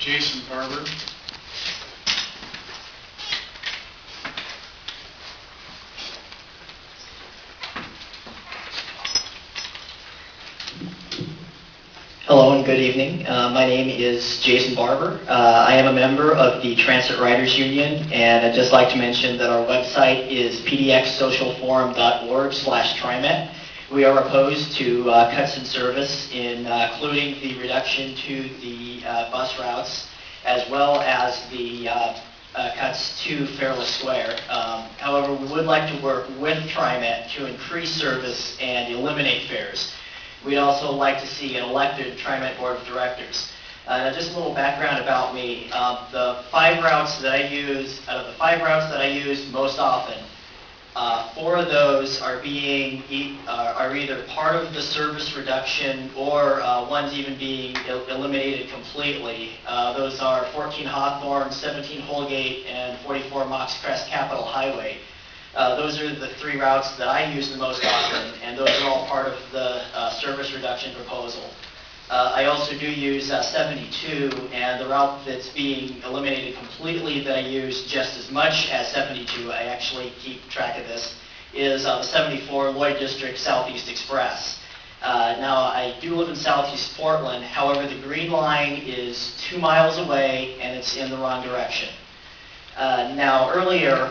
Jason Barber. Hello and good evening. My name is Jason Barber. I am a member of the Transit Riders Union, and I'd just like to mention that our website is pdxsocialforum.org/TriMet. We are opposed to cuts in service, including the reduction to the bus routes, as well as the cuts to Fareless Square. However, we would like to work with TriMet to increase service and eliminate fares. We'd also like to see an elected TriMet Board of Directors. Now just a little background about me. The 5 routes that I use, out of the 5 routes that I use most often, 4 of those are either part of the service reduction or one's even being eliminated completely. Those are 14 Hawthorne, 17 Holgate, and 44 Mox Crest Capitol Highway. Those are the 3 routes that I use the most often, and those are all part of the service reduction proposal. I also do use 72, and the route that's being eliminated completely that I use just as much as 72, I actually keep track of this, is the 74 Lloyd District Southeast Express. Now, I do live in Southeast Portland, however, the green line is 2 miles away, and it's in the wrong direction. Now, earlier,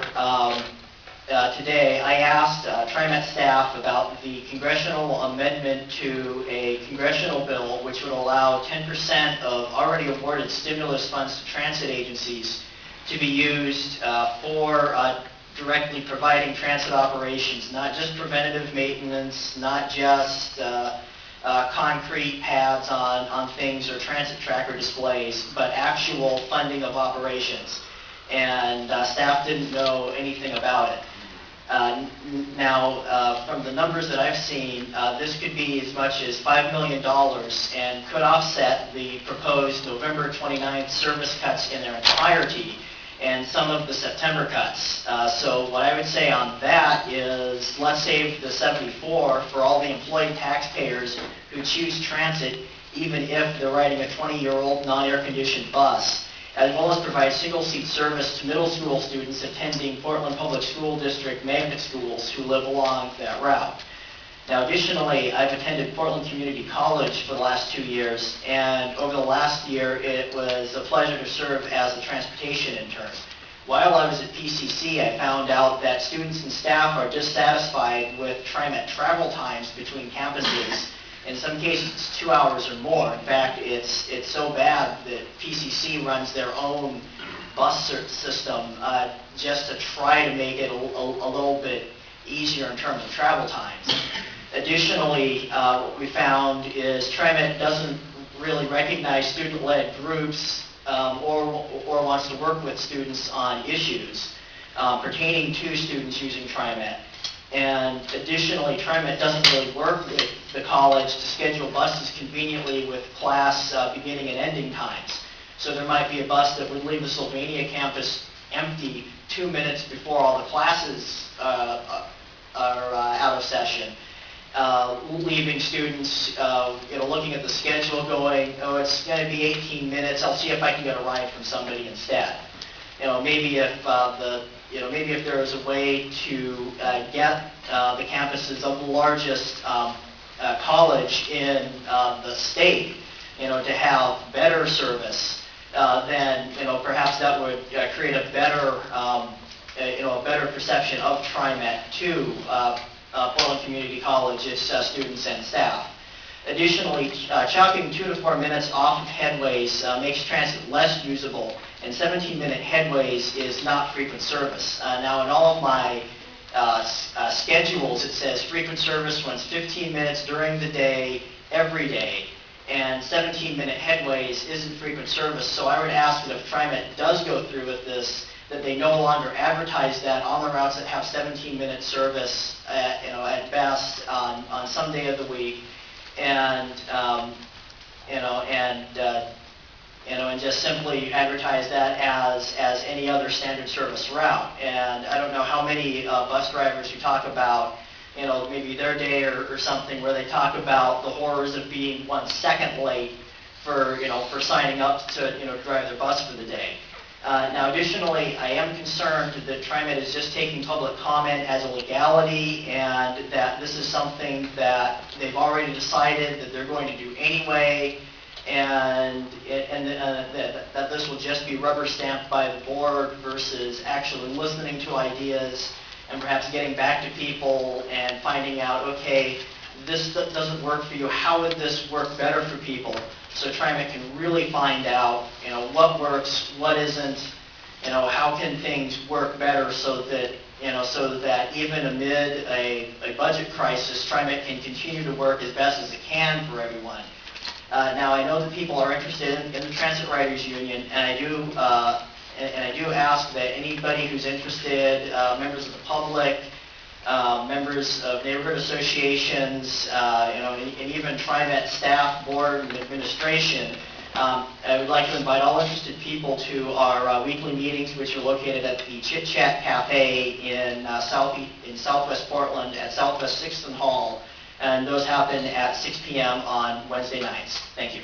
today, I asked TriMet staff about the congressional amendment to a congressional bill which would allow 10% of already awarded stimulus funds to transit agencies to be used for directly providing transit operations, not just preventative maintenance, not just concrete pads on things or transit tracker displays, but actual funding of operations. And staff didn't know anything about it. Now, from the numbers that I've seen, this could be as much as $5 million and could offset the proposed November 29th service cuts in their entirety and some of the September cuts. So what I would say on that is let's save the 74 for all the employed taxpayers who choose transit, even if they're riding a 20-year-old non-air-conditioned bus, as well as provide single-seat service to middle school students attending Portland Public School District magnet schools who live along that route. Now, additionally, I've attended Portland Community College for the last 2 years, and over the last year, it was a pleasure to serve as a transportation intern. While I was at PCC, I found out that students and staff are dissatisfied with TriMet travel times between campuses. In some cases, it's 2 hours or more. In fact, it's so bad that PCC runs their own bus system just to try to make it a little bit easier in terms of travel times. Additionally, what we found is TriMet doesn't really recognize student-led groups or wants to work with students on issues pertaining to students using TriMet. And additionally, TriMet doesn't really work with the college to schedule buses conveniently with class beginning and ending times. So there might be a bus that would leave the Sylvania campus empty 2 minutes before all the classes are out of session, leaving students, looking at the schedule going, oh, it's going to be 18 minutes, I'll see if I can get a ride from somebody instead. Maybe if maybe if there was a way to get the campuses of the largest college in the state, to have better service, then perhaps that would create a better, a better perception of TriMet to Portland Community College, its students and staff. Additionally, chopping 2 to 4 minutes off of headways makes transit less usable, and 17-minute headways is not frequent service. Now, in all of my schedules, it says frequent service runs 15 minutes during the day, every day, and 17-minute headways isn't frequent service. So I would ask that if TriMet does go through with this, that they no longer advertise that on the routes that have 17-minute service, at best on some day of the week, and and just simply advertise that as any other standard service route. And I don't know how many bus drivers who talk about, maybe their day or something where they talk about the horrors of being 1 second late for signing up to, drive their bus for the day. Now, additionally, I am concerned that TriMet is just taking public comment as a legality, and that this is something that they've already decided that they're going to do anyway, and that this will just be rubber stamped by the board versus actually listening to ideas and perhaps getting back to people and finding out, okay, this doesn't work for you. How would this work better for people? So TriMet can really find out, what works, what isn't, how can things work better so that even amid a budget crisis, TriMet can continue to work as best as it can for everyone. Now, I know that people are interested in the Transit Riders Union, and I do ask that anybody who's interested, members of the public, members of neighborhood associations, and even TriMet staff, board, and administration, I would like to invite all interested people to our weekly meetings, which are located at the Chit Chat Cafe in Southwest Portland at Southwest 6th and Hall, and those happen at 6 p.m. on Wednesday nights. Thank you.